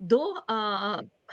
2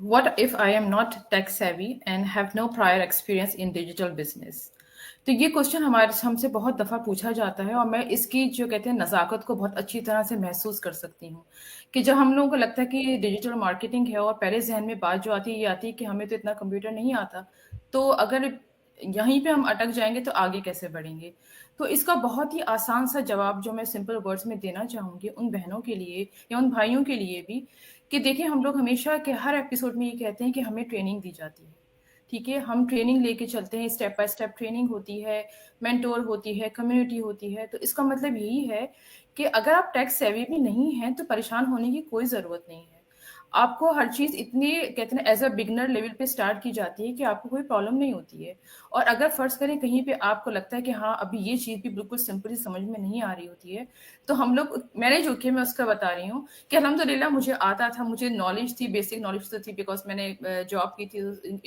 What if I am not tech savvy and have no prior experience in digital business? تو یہ question ہم سے بہت دفعہ پوچھا جاتا ہے، اور میں اس کی جو کہتے ہیں نزاکت کو بہت اچھی طرح سے محسوس کر سکتی ہوں کہ جب ہم لوگوں کو لگتا ہے کہ ڈیجیٹل مارکیٹنگ ہے اور پہلے ذہن میں بات جو آتی ہے یہ آتی ہے کہ ہمیں تو اتنا کمپیوٹر نہیں آتا، تو اگر یہیں پہ ہم اٹک جائیں گے تو آگے کیسے بڑھیں گے. تو اس کا بہت ہی آسان سا جواب جو میں سمپل ورڈز میں دینا چاہوں گی ان بہنوں کے لیے یا ان بھائیوں کے لیے بھی، کہ دیکھیں ہم لوگ ہمیشہ کہ ہر ایپیسوڈ میں یہ کہتے ہیں کہ ہمیں ٹریننگ دی جاتی ہے. ٹھیک ہے، ہم ٹریننگ لے کے چلتے ہیں، اسٹیپ بائی اسٹیپ ٹریننگ ہوتی ہے، مینٹور ہوتی ہے، کمیونٹی ہوتی ہے. تو اس کا مطلب یہی ہے کہ اگر آپ ٹیک سیوی بھی نہیں ہیں تو پریشان ہونے کی کوئی ضرورت نہیں ہے. آپ کو ہر چیز اتنی کہتے ہیں ایز اے بگنر لیول پہ اسٹارٹ کی جاتی ہے کہ آپ کو کوئی پرابلم نہیں ہوتی ہے. اور اگر فرض کریں کہیں پہ آپ کو لگتا ہے کہ ہاں ابھی یہ چیز بھی بالکل سمپلی سمجھ میں نہیں آ رہی ہوتی ہے، تو ہم لوگ، میں نے جو کیا میں اس کا بتا رہی ہوں کہ الحمدللہ مجھے آتا تھا، مجھے نالج تھی، بیسک نالج تو تھی، بیکاز میں نے جاب کی تھی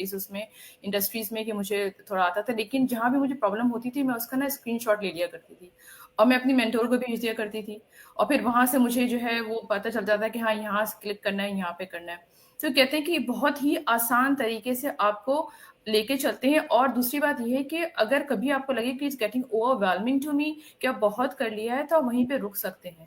اس میں انڈسٹریز میں کہ مجھے تھوڑا آتا تھا. لیکن جہاں بھی مجھے پرابلم ہوتی تھی میں اس کا نا اسکرین شاٹ لے لیا کرتی تھی اور میں اپنی مینٹور کو بھیج دیا کرتی تھی، اور پھر وہاں سے مجھے جو ہے وہ پتہ چل جاتا ہے کہ ہاں یہاں سے کلک کرنا ہے، یہاں پہ کرنا ہے. تو کہتے ہیں کہ بہت ہی آسان طریقے سے آپ کو لے کے چلتے ہیں. اور دوسری بات یہ ہے کہ اگر کبھی آپ کو لگے کہ it's getting overwhelming to me, کہ آپ بہت کر لیا ہے، تو آپ وہیں پہ رک سکتے ہیں.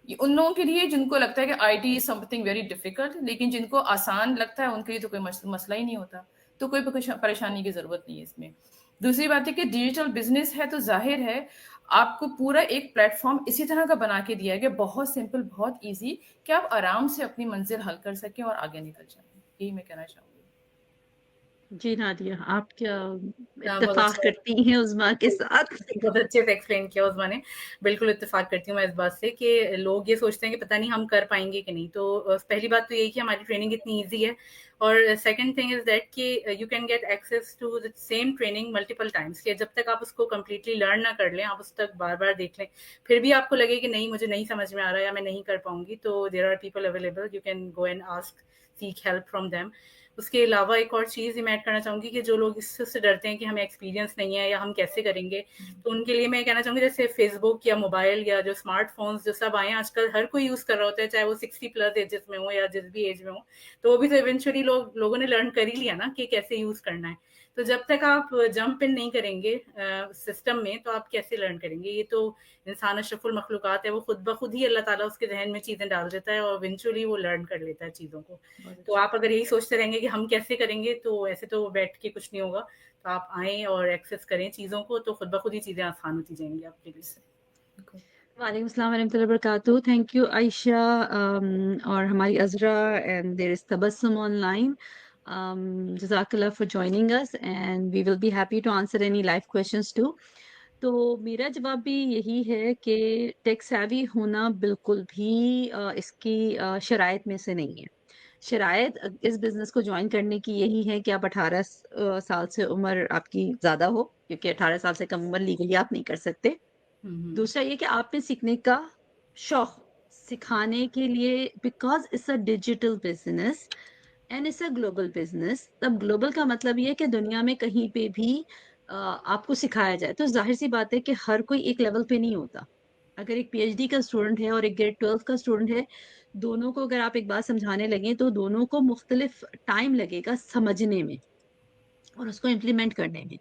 یہ ان لوگوں کے لیے جن کو لگتا ہے کہ I T is some thing very difficult, لیکن جن کو آسان لگتا ہے ان کے لیے تو کوئی مسئلہ ہی نہیں ہوتا، تو کوئی پریشانی کی ضرورت نہیں ہے اس میں. دوسری بات ہے کہ ڈیجیٹل بزنس ہے تو ظاہر ہے آپ کو پورا ایک پلیٹ فارم اسی طرح کا بنا کے دیا گیا، بہت سمپل، بہت ایزی، کہ آپ آرام سے اپنی منزل حل کر سکیں اور آگے نکل جائیں. یہی میں کہنا چاہوں گی. جی نادیہ، آپ کیا بہت اتفاق اچھا، کرتی ہیں عظمیٰ کے ساتھ؟ بہت اچھے سے ایکسپلین کیا عظمیٰ نے. بالکل اتفاق کرتی ہوں میں اس بات سے کہ لوگ یہ سوچتے ہیں کہ پتہ نہیں ہم کر پائیں گے کہ نہیں. تو پہلی بات تو یہی کہ ہماری ٹریننگ اتنی ایزی ہے، اور سیکنڈ تھنگ از دیٹ کہ you can get access to the same training multiple times, کہ جب تک آپ اس کو کمپلیٹلی لرن نہ کر لیں، آپ اس تک بار بار دیکھ لیں، پھر بھی آپ کو لگے کہ نہیں مجھے نہیں سمجھ میں آ رہا ہے یا میں نہیں کر پاؤں گی، تو there are people available, you can go and ask, seek help from them. اس کے علاوہ ایک اور چیز میں ایڈ کرنا چاہوں گی کہ جو لوگ اس سے ڈرتے ہیں کہ ہمیں ایکسپیرینس نہیں ہے یا ہم کیسے کریں گے، تو ان کے لیے میں کہنا چاہوں گی جیسے فیس بک یا موبائل یا جو اسمارٹ فونس جو سب آئے ہیں آج کل، ہر کوئی یوز کر رہا ہوتا ہے، چاہے وہ 60+ ایجز میں ہو یا جس بھی ایج میں ہو، تو وہ بھی تو ایونچولی لوگوں نے لرن کر ہی لیا نا کہ کیسے یوز کرنا ہے. تو جب تک آپ جمپ ان نہیں کریں گے سسٹم میں تو آپ کیسے لرن کریں گے؟ یہ تو انسان اشرف المخلوقات ہے، وہ خود بخود ہی اللہ تعالیٰ اس کے ذہن میں چیزیں ڈال دیتا ہے اور ایونچولی وہ لرن کر لیتا ہے چیزوں کو. تو آپ اگر یہی سوچتے رہیں گے کہ ہم کیسے کریں گے تو ایسے تو بیٹھ کے کچھ نہیں ہوگا. تو آپ آئیں اور ایکسیس کریں چیزوں کو، تو خود بخود ہی چیزیں آسان ہوتی جائیں گی آپ کے لیے. وعلیکم السلام ورحمۃ اللہ وبرکاتہ. تھینک یو عائشہ اور ہماری عذرا and there is Tabassum online. جزاک اللہ for joining us and we will be happy to answer any live questions too. تو میرا جواب بھی یہی ہے کہ ٹیک سیوی ہونا بالکل بھی اس کی شرائط میں سے نہیں ہے. شرائط اس بزنس کو جوائن کرنے کی یہی ہے کہ آپ 18 سال سے عمر آپ کی زیادہ ہو، کیونکہ 18 سال سے کم عمر لیگلی آپ نہیں کر سکتے. دوسرا یہ کہ آپ نے سیکھنے کا شوق، سکھانے کے لیے، because it's a digital business and it's a global business. اب گلوبل کا مطلب یہ ہے کہ دنیا میں کہیں پہ بھی آپ کو سکھایا جائے. تو ظاہر سی بات ہے کہ ہر کوئی ایک لیول پہ نہیں ہوتا. اگر ایک پی ایچ ڈی کا اسٹوڈنٹ ہے اور ایک گریڈ 12 کا اسٹوڈنٹ ہے، دونوں کو اگر آپ ایک بات سمجھانے لگیں تو دونوں کو مختلف ٹائم لگے گا سمجھنے میں اور اس کو امپلیمنٹ کرنے میں.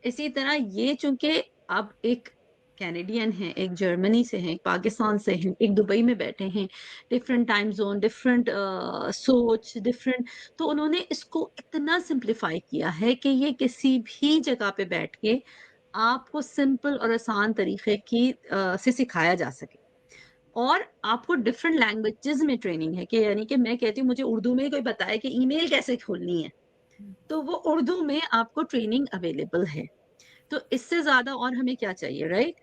اسی طرح یہ چونکہ آپ ایک کینیڈین ہیں، ایک جرمنی سے ہیں، ایک پاکستان سے ہیں، ایک دبئی میں بیٹھے ہیں، ڈفرینٹ ٹائم زون، ڈفرینٹ سوچ، ڈفرینٹ، تو انہوں نے اس کو اتنا سمپلیفائی کیا ہے کہ یہ کسی بھی جگہ پہ بیٹھ کے آپ کو سمپل اور آسان طریقے کی سے سکھایا جا سکے. اور آپ کو ڈفرینٹ لینگویجز میں ٹریننگ ہے، کہ یعنی کہ میں کہتی ہوں مجھے اردو میں کوئی بتائے کہ ای میل کیسے کھولنی ہے، تو وہ اردو میں آپ کو ٹریننگ اویلیبل ہے. تو اس سے زیادہ اور ہمیں کیا چاہیے، رائٹ؟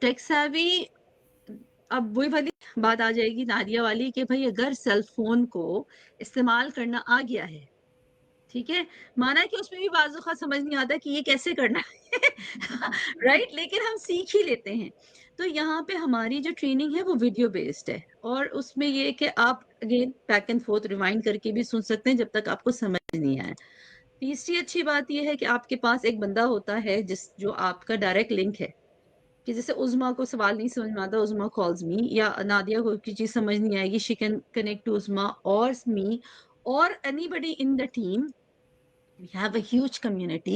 ٹیک سیوی، اب وہی والی بات آ جائے گی نادیہ والی کہ بھائی اگر سیل فون کو استعمال کرنا آ گیا ہے، ٹھیک ہے، مانا کہ اس میں بھی بعض اوقات سمجھ نہیں آتا کہ یہ کیسے کرنا ہے رائٹ، لیکن ہم سیکھ ہی لیتے ہیں. تو یہاں پہ ہماری جو ٹریننگ ہے وہ ویڈیو بیسڈ ہے، اور اس میں یہ کہ آپ again back and forth rewind کر کے بھی سن سکتے ہیں جب تک آپ کو سمجھ نہیں آئے. تیسری اچھی بات یہ ہے کہ آپ کے پاس ایک بندہ ہوتا ہے جو آپ کا ڈائریکٹ لنک ہے، کہ جیسے عظمیٰ کو سوال نہیں سمجھ میں آتا، عظمیٰ کالز می، یا نادیہ کو کوئی چیز سمجھ نہیں آئے گی، she can connect to Uzma اور می اور anybody in the team We have a huge community,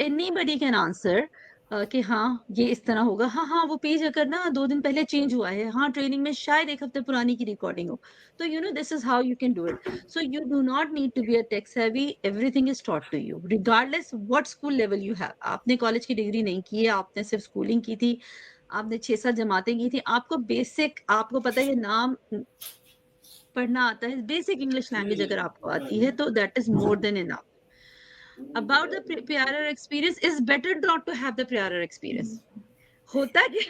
Anybody can answer کہ ہاں یہ اس طرح ہوگا. ہاں وہ پیج اگر نا 2 دن پہلے چینج ہوا ہے, ہاں ٹریننگ میں شاید 1 ہفتے پرانی کی ریکارڈنگ ہو, تو this is how you can do it. So you do not need to be a tech savvy. Everything is taught to you regardless what school level you have. آپ نے کالج کی degree نہیں کی ہے, آپ نے صرف اسکولنگ کی تھی, آپ نے 6-7 جماعتیں کی تھی, آپ کو بیسک, آپ کو پتہ ہے نام پڑھنا آتا ہے, بیسک انگلش لینگویج اگر آپ کو آتی ہے تو that is more than enough. About the prior experience, is better not to have the prior experience. ہوتا کہ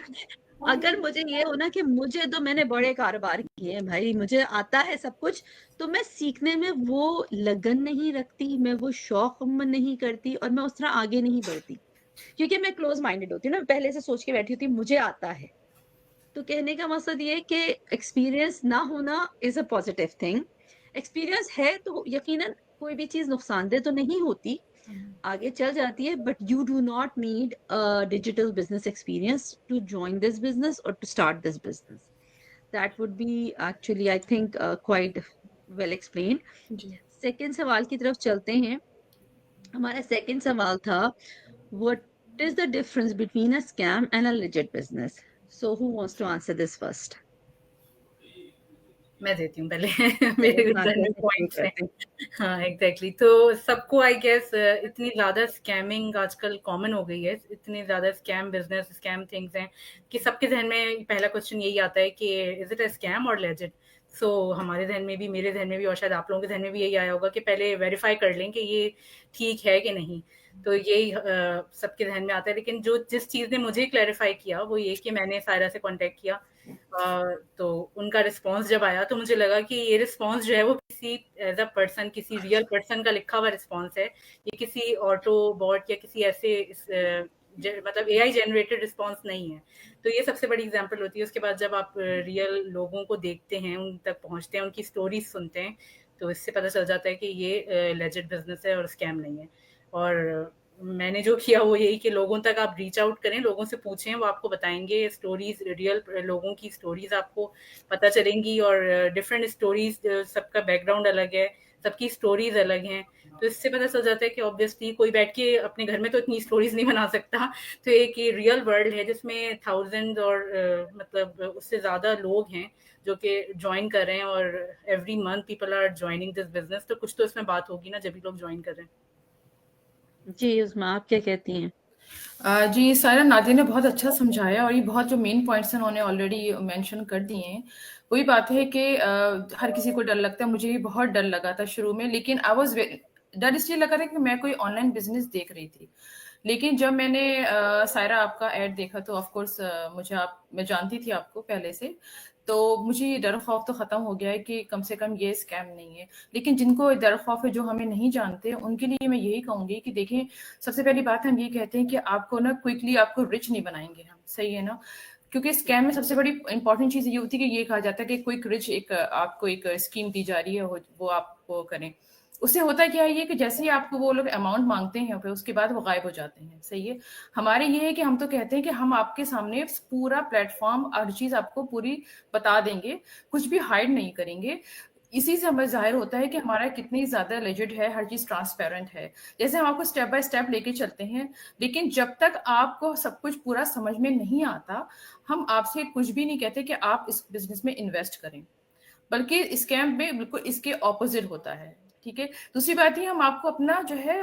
اگر مجھے یہ ہونا کہ مجھے تو میں نے بڑے کاروبار کیے ہیں بھائی, مجھے آتا ہے سب کچھ, تو میں سیکھنے میں وہ لگن نہیں رکھتی, میں وہ شوق نہیں کرتی, اور میں اس طرح آگے نہیں بڑھتی, کیونکہ میں کلوز مائنڈیڈ ہوتی ہوں نا, پہلے سے سوچ کے بیٹھی ہوتی مجھے آتا ہے. تو کہنے کا مقصد یہ کہ ایکسپیرئنس نہ ہونا از اے پازیٹیو تھنگ. ایکسپیرئنس ہے تو یقیناً کوئی بھی چیز نقصان دہ تو نہیں ہوتی, آگے چل جاتی ہے, but you do not need digital business experience to join this business اور to start this business. That would be actually I think quite well explained. Second سوال کی طرف چلتے ہیں. ہمارا سیکنڈ سوال تھا, what is the difference between a scam and a legit business? So who wants to answer this first? میں دیتی ہوں پہلے. میرے ذہن میں پوائنٹس ہیں. ہاں ایگزیکٹلی. تو سب کو آئی گیس اتنی زیادہ اسکیمنگ آج کل کامن ہو گئی ہے, اتنی زیادہ اسکیم بزنس, اسکیم تھنگس ہیں کہ سب کے ذہن میں پہلا کوشچن یہی آتا ہے کہ از اٹ اے اسکیم اور لیجٹ. سو ہمارے ذہن میں بھی, میرے ذہن میں بھی, اور شاید آپ لوگوں کے ذہن میں بھی یہی آیا ہوگا کہ پہلے ویریفائی کر لیں کہ یہ ٹھیک ہے کہ نہیں. تو یہی سب کے ذہن میں آتا ہے. لیکن جس چیز نے مجھے کلیریفائی کیا وہ یہ کہ میں نے سائرہ سے کانٹیکٹ کیا, تو ان کا رسپانس جب آیا تو مجھے لگا کہ یہ رسپانس جو ہے وہ کسی ایز اے پرسن, کسی ریئل پرسن کا لکھا ہوا رسپانس ہے, یہ کسی آٹو باٹ یا کسی ایسے مطلب اے آئی جنریٹڈ رسپانس نہیں ہے. تو یہ سب سے بڑی اگزامپل ہوتی ہے. اس کے بعد جب آپ ریئل لوگوں کو دیکھتے ہیں, ان تک پہنچتے ہیں, ان کی اسٹوریز سنتے ہیں, تو اس سے پتہ چل جاتا ہے کہ یہ لیجٹ بزنس ہے اور اسکیم نہیں ہے. اور میں نے جو کیا وہ یہی کہ لوگوں تک آپ ریچ آؤٹ کریں, لوگوں سے پوچھیں, وہ آپ کو بتائیں گے اسٹوریز, ریئل لوگوں کی اسٹوریز آپ کو پتہ چلیں گی, اور ڈفرینٹ اسٹوریز, سب کا بیک گراؤنڈ الگ ہے, سب کی اسٹوریز الگ ہیں. تو اس سے پتہ چل جاتا ہے کہ آبویسلی کوئی بیٹھ کے اپنے گھر میں تو اتنی اسٹوریز نہیں بنا سکتا. تو ایک یہ ریئل ورلڈ ہے جس میں تھاؤزینڈ اور مطلب اس سے زیادہ لوگ ہیں جو کہ جوائن کر رہے ہیں, اور every month people are joining this business. تو کچھ تو اس میں بات ہوگی نا جب لوگ جوائن کر رہے ہیں. جی عظمیٰ, آپ کیا کہتی ہیں؟ جی سائرہ, نادیہ نے بہت اچھا سمجھایا, اور یہ بہت جو مین پوائنٹس ہیں انہوں نے آلریڈی مینشن کر دیے ہیں. وہی بات ہے کہ ہر کسی کو ڈر لگتا ہے, مجھے بھی بہت ڈر لگا تھا شروع میں, لیکن ڈر اس لیے لگا تھا کہ میں کوئی آن لائن بزنس دیکھ رہی تھی. لیکن جب میں نے سائرہ آپ کا ایڈ دیکھا تو آف کورس میں جانتی تھی آپ کو پہلے سے, تو مجھے یہ ڈر خوف تو ختم ہو گیا ہے کہ کم سے کم یہ اسکیم نہیں ہے. لیکن جن کو ڈر خوف ہے, جو ہمیں نہیں جانتے, ان کے لیے میں یہی کہوں گی کہ دیکھیں, سب سے پہلی بات ہم یہ کہتے ہیں کہ آپ کو نا کوئکلی آپ کو رچ نہیں بنائیں گے ہم, صحیح ہے نا, کیونکہ اسکیم میں سب سے بڑی امپورٹنٹ چیز یہ ہوتی ہے کہ یہ کہا جاتا ہے کہ کوئک رچ ایک آپ کو ایک اسکیم دی جا رہی ہے, وہ آپ کو کریں. اس سے ہوتا کیا ہے کہ جیسے ہی آپ کو وہ لوگ اماؤنٹ مانگتے ہیں پھر اس کے بعد وہ غائب ہو جاتے ہیں, صحیح ہے. ہمارے یہ ہے کہ ہم تو کہتے ہیں کہ ہم آپ کے سامنے پورا پلیٹ فارم, ہر چیز آپ کو پوری بتا دیں گے, کچھ بھی ہائڈ نہیں کریں گے. اسی سے ہمیں ظاہر ہوتا ہے کہ ہمارا کتنی زیادہ لیجٹ ہے, ہر چیز ٹرانسپیرنٹ ہے. جیسے ہم آپ کو اسٹیپ بائی اسٹیپ لے کے چلتے ہیں, لیکن جب تک آپ کو سب کچھ پورا سمجھ میں نہیں آتا, ہم آپ سے کچھ بھی نہیں کہتے کہ آپ اس بزنس میں انویسٹ کریں, بلکہ اسکیم میں بالکل اس کے اپوزٹ ہوتا ہے. ٹھیک ہے. دوسری بات یہ, ہم آپ کو اپنا جو ہے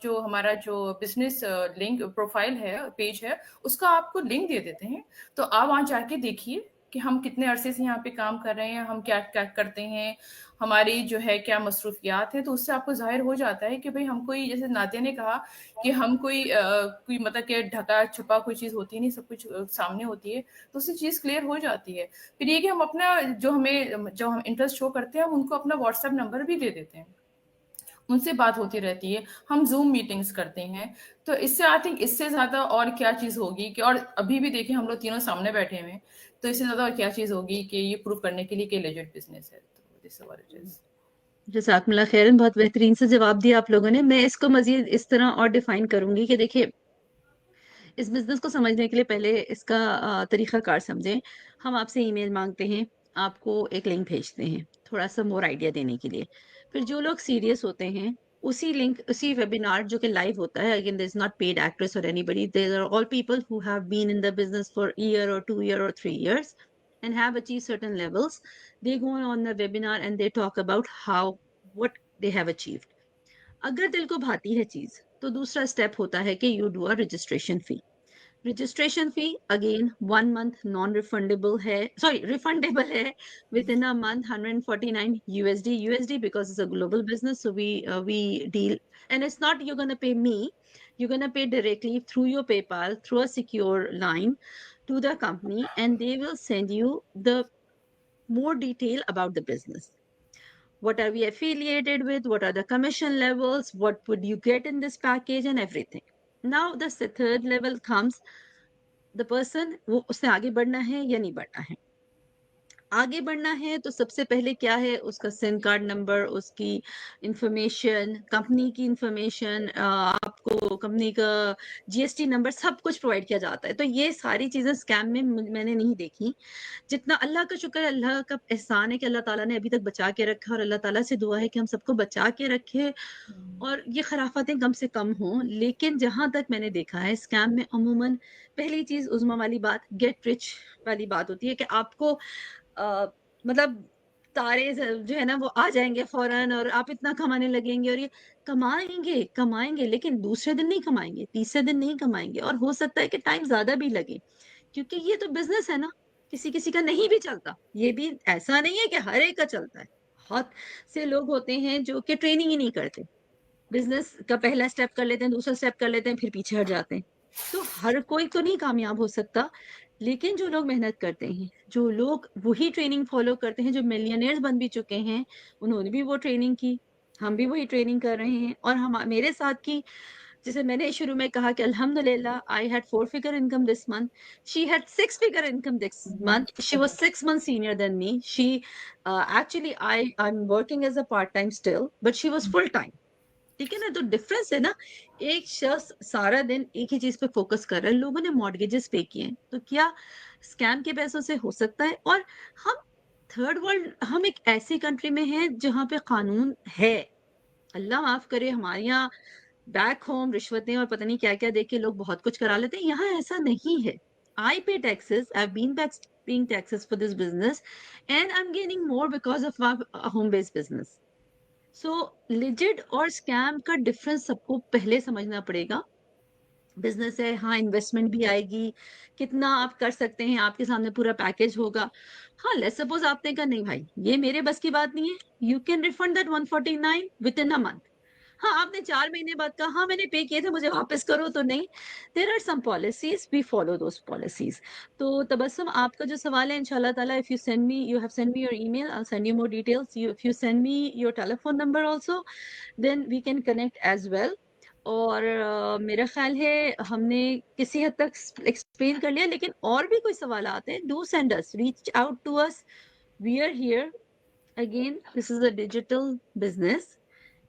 جو ہمارا جو بزنس لنک پروفائل ہے, پیج ہے, اس کا آپ کو لنک دے دیتے ہیں. تو آپ وہاں جا کے دیکھیے کہ ہم کتنے عرصے سے یہاں پہ کام کر رہے ہیں, ہم کیا کیا کرتے ہیں, ہماری جو ہے کیا مصروفیات ہیں. تو اس سے آپ کو ظاہر ہو جاتا ہے کہ بھئی ہم کوئی, جیسے نادیہ نے کہا کہ ہم کوئی مطلب کہ ڈھکا چھپا کوئی چیز ہوتی نہیں, سب کچھ سامنے ہوتی ہے. تو اس سے چیز کلیئر ہو جاتی ہے. پھر یہ کہ ہم اپنا جو ہم انٹرسٹ شو کرتے ہیں, ہم ان کو اپنا واٹس ایپ نمبر بھی دے دیتے ہیں, ان سے بات ہوتی رہتی ہے. ہم زوم میٹنگز کرتے ہیں. تو اس سے آئی تھنک اس سے زیادہ اور کیا چیز ہوگی کہ, اور ابھی بھی دیکھیں ہم لوگ تینوں سامنے بیٹھے ہوئے ہیں, تو اس سے زیادہ اور کیا چیز ہوگی کہ یہ پروف کرنے کے لیے کہ لیجٹ بزنس ہے. تو دس از واٹ اٹ از. جزاکم اللہ خیرن, بہت بہترین سے جواب دیا آپ لوگوں نے. میں اس کو مزید اس طرح اور ڈیفائن کروں گی کہ دیکھیے, اس بزنس کو سمجھنے کے لیے پہلے اس کا طریقہ کار سمجھیں. ہم آپ سے ای میل مانگتے ہیں, آپ کو ایک لنک بھیجتے ہیں تھوڑا سا مور آئیڈیا دینے کے لیے. پھر جو لوگ سیریس ہوتے ہیں اسی لنک اسی ویبینار جو کہ لائیو ہوتا ہے, again there is not paid actress اور anybody, there are all people who have been in the business for year اور 2 years or 3 years and have achieved certain levels. They go on the webinar and they talk about what they have achieved. اگر دل کو بھاتی ہے چیز تو دوسرا step ہوتا ہے کہ یو ڈو اے رجسٹریشن فی. رجسٹریشن فی اگین 1 month نان ریفنڈیبل ہے, سوری ریفنڈیبل ہے with in a month, $149 USD because it's a global business, so we deal, and it's not you're going to pay me, you're going to pay directly through your PayPal through a secure line to the company, and they will send you the more detail about the business. What are we affiliated with? What are the commission levels? What would you get in this package and everything? Now the third level comes the person, وہ اس سے آگے بڑھنا ہے یا نہیں بڑھنا ہے. آگے بڑھنا ہے تو سب سے پہلے کیا ہے, اس کا سم کارڈ نمبر, اس کی انفارمیشن, کمپنی کی انفارمیشن, آپ کو کمپنی کا GST نمبر, سب کچھ پرووائڈ کیا جاتا ہے. تو یہ ساری چیزیں اسکیم میں نے نہیں دیکھی. جتنا اللہ کا شکر ہے, اللہ کا احسان ہے کہ اللہ تعالیٰ نے ابھی تک بچا کے رکھا, اور اللہ تعالیٰ سے دعا ہے کہ ہم سب کو بچا کے رکھے اور یہ خرافتیں کم سے کم ہوں. لیکن جہاں تک میں نے دیکھا ہے اسکیم میں عموماً پہلی چیز عظمیٰ والی بات, گیٹ رچ والی بات ہوتی ہے کہ آپ کو مطلب تارے جو ہے نا وہ آ جائیں گے فوراً اور آپ اتنا کمانے لگیں گے, اور یہ کمائیں گے لیکن دوسرے دن نہیں کمائیں گے, تیسرے دن نہیں کمائیں گے, اور ہو سکتا ہے کہ ٹائم زیادہ بھی لگے, کیونکہ یہ تو بزنس ہے نا, کسی کا نہیں بھی چلتا. یہ بھی ایسا نہیں ہے کہ ہر ایک کا چلتا ہے. بہت سے لوگ ہوتے ہیں جو کہ ٹریننگ ہی نہیں کرتے, بزنس کا پہلا سٹیپ کر لیتے ہیں, دوسرا سٹیپ کر لیتے ہیں, پھر پیچھے ہٹ جاتے ہیں. تو ہر کوئی تو نہیں کامیاب ہو سکتا, لیکن جو لوگ محنت کرتے ہیں, جو لوگ وہی ٹریننگ فالو کرتے ہیں, جو ملینئرز بن بھی چکے ہیں, انہوں نے بھی وہ ٹریننگ کی, ہم بھی وہی ٹریننگ کر رہے ہیں. اور میرے ساتھ کی, جیسے میں نے شروع میں کہا کہ الحمدللہ I had 4 figure income this month, she had 6 figure income this month, she was 6 months senior than me, she actually I'm working as a part time still, but she was full time. ٹھیک ہے نا, تو difference ہے نا, ایک شخص سارا دن ایک ہی چیز پہ فوکس کر رہا ہے. لوگوں نے مارگیجز پے کیے ہیں, تو کیا اسکیم کے پیسوں سے ہو سکتا ہے؟ اور ہم تھرڈ ورلڈ, ہم ایک ایسی کنٹری میں ہیں جہاں پہ قانون ہے, اللہ معاف کرے, ہمارے یہاں بیک ہوم رشوتیں اور پتہ نہیں کیا کیا دیکھ کے لوگ بہت کچھ کرا لیتے ہیں. یہاں ایسا نہیں ہے. I pay taxes, I've been paying taxes for this business, and I'm gaining more because of our home-based business. سو لیجڈ اور اسکیم کا ڈفرنس سب کو پہلے سمجھنا پڑے گا. بزنس ہے, ہاں انویسٹمنٹ بھی آئے گی, کتنا آپ کر سکتے ہیں, آپ کے سامنے پورا پیکج ہوگا. ہاں لیٹس سپوز آپ نے کہا نہیں بھائی یہ میرے بس کی بات نہیں ہے, you can refund that 149 with in a month. ہاں آپ نے 4 مہینے بعد کہا ہاں میں نے پے کیے تھے مجھے واپس کرو, تو نہیں, there are some policies, we follow those policies. تو تبسم آپ کا جو سوال ہے, انشاءاللہ تعالیٰ if you send me, you have sent me your email, I'll send you more details. If you send me your telephone number also, then we can connect as well. اور میرا خیال ہے ہم نے کسی حد تک ایکسپلین کر لیا, لیکن اور بھی کوئی سوالات ہیں, do send us, reach out to us, we are here. Again, this is a digital business.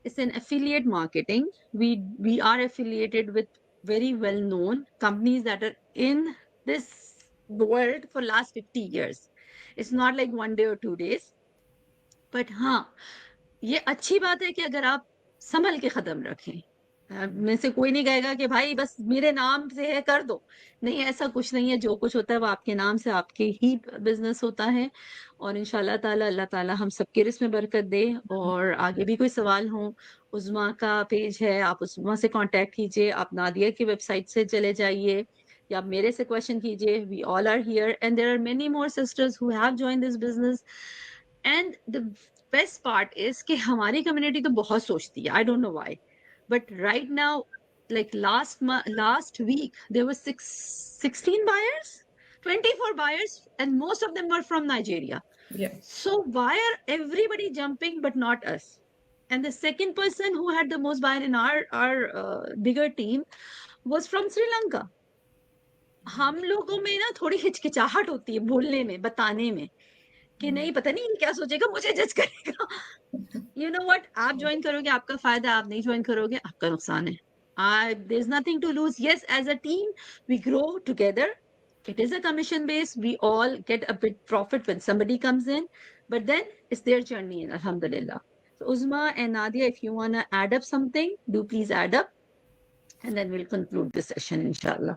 It's an affiliate marketing. We are affiliated with very well-known companies that are in this world for last 50 years. It's not like 1 day or 2 days. But ہاں یہ اچھی بات ہے کہ اگر آپ سنبھل کے قدم رکھیں, میں سے کوئی نہیں کہے گا کہ بھائی بس میرے نام سے ہے کر دو, نہیں ایسا کچھ نہیں ہے. جو کچھ ہوتا ہے وہ آپ کے نام سے, آپ کے ہی بزنس ہوتا ہے. اور انشاءاللہ تعالیٰ اللہ تعالیٰ ہم سب کے رزق میں برکت دے. اور آگے بھی کوئی سوال ہوں, عظمیٰ کا پیج ہے, آپ عظمیٰ سے کانٹیکٹ کیجئے, آپ نادیہ کی ویب سائٹ سے چلے جائیے, یا آپ میرے سے کویشچن کیجئے. We all are here and there are many more sisters who have join this business. And the best part is کہ ہماری کمیونٹی تو بہت سوچتی ہے, I don't know why, but right now, like last week there were 16 buyers, 24 buyers, and most of them were from Nigeria. Yeah. So why are everybody jumping but not us? And the second person who had the most buyer in our bigger team was from Sri Lanka. ہم لوگوں میں نا تھوڑی ہچکچاہٹ ہوتی ہے بولنے میں, بتانے میں, کہ نہیں پتہ نہیں کیا سوچے گا, مجھے جج کرے گا. یو نو وٹ, آپ جوائن کرو گے آپ کا فائدہ, آپ نہیں جوائن کرو گے آپ کا نقصان ہے. There is nothing to lose. Yes, as a team we grow together. It is a commission base, we all get a bit profit when somebody comes in, but then it's their journey, alhamdulillah. So Uzma and Nadia, if you want to add up something, do please add up. And then we'll conclude this session, inshallah.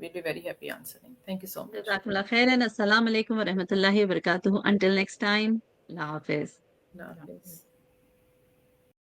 we'll be very happy answering. Thank you so much. Jazakumullah khairan. Assalamu alaikum wa rahmatullahi wa barakatuh. Until next time, Allah Hafiz. Allah Hafiz.